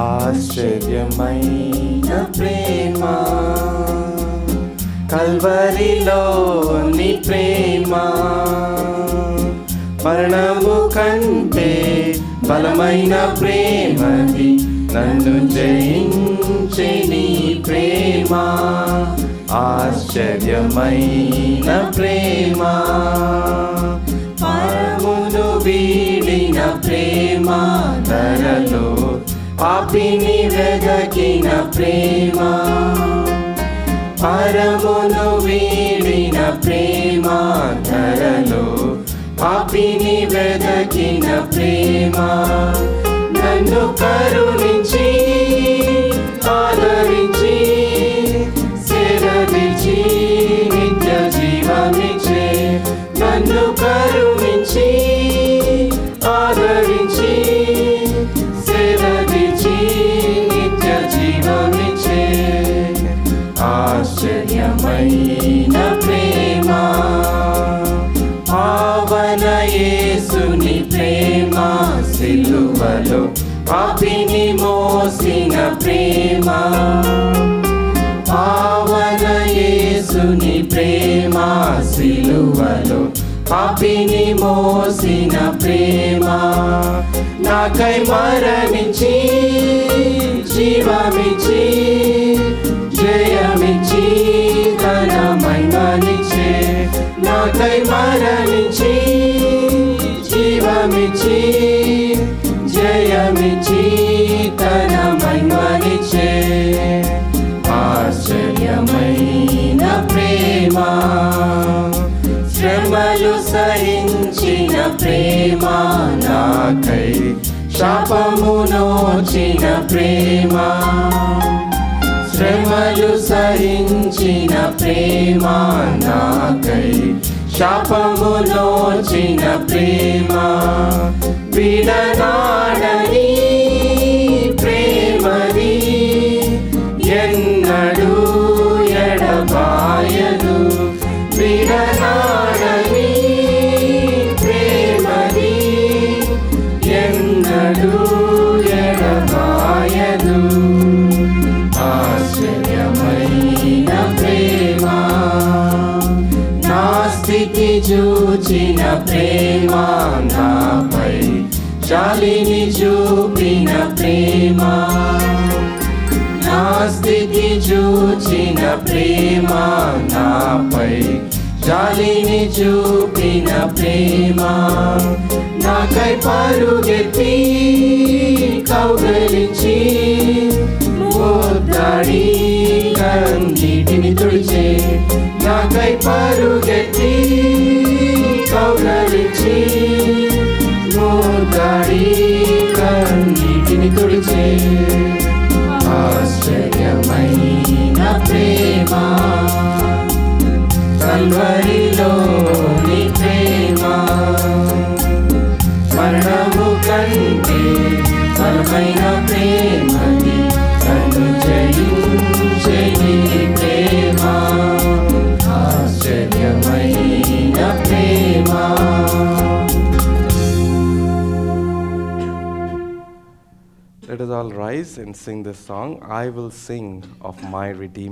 ఆశ్చర్యమైన ప్రేమ కల్వరిలో నీ ప్రేమ మరణము కంటే బలమైన ప్రేమది నన్ను జయించే నీ ప్రేమ ఆశ్చర్యమైన ప్రేమ పరమును వీడిన ప్రేమ ధరలో పాపిని వెదకిన ప్రేమ పరమును వీడిన ప్రేమ ధరలో పాపిని వెదకిన ప్రేమ నన్ను కరుణించి ఆదరించి సేదరించి నిత్య జీవమిచ్చే నన్ను కరుణించి ఆదరించి సేదరించి నిత్య జీవమిచ్చే ఆశ్చర్యమైన ప్రేమ పావన యేసుని ప్రేమ సిలువలో పాపిని మోసిన ప్రేమ పావన యేసుని ప్రేమ సిలువలో పాపిని మోసిన ప్రేమ నాకై మరణించి జీవమిచ్చి జయమిచ్చి తన మహిమనిచ్చే నాకై మరణించి జీవమిచ్చి జయమిచ్చి తన మహిమనిచ్చే ఆశ్చర్యమైన ప్రేమ శ్రమలు సహించిన ప్రేమ నాకై శాపము నోచిన ప్రేమ శ్రమలు సహించిన ప్రేమ నాకై శాపము నోచిన ప్రేమ విడనాడని ప్రేమది ఎన్నడూ ఎడబాయదు విడనాడని ప్రేమది ఎన్నడూ ఎడబాయదు ఆశ్చర్యమైన ప్రేమ నా స్థితి చూచిన ప్రేమ నాపై జాలిని చూపిన ప్రేమ నా స్థితి చూచిన ప్రేమ నాపై జాలిని చూపిన ప్రేమ నాకై పరుగెత్తి కౌగలించి మోద్దాడి కన్నీటిని తుడిచే నాకై పరుగెత్తి కౌగలించి మోద్దాడి కన్నీటిని తుడిచే ఆశ్చర్యమైన ప్రేమ కల్వరిలో నీ ప్రేమ మరణము కంటే బలమైన ప్రేమది నన్ను జయించే నీ ప్రేమ ఆశ్చర్యమైన ప్రేమ. Let us all rise and sing this song, I will sing of my Redeemer.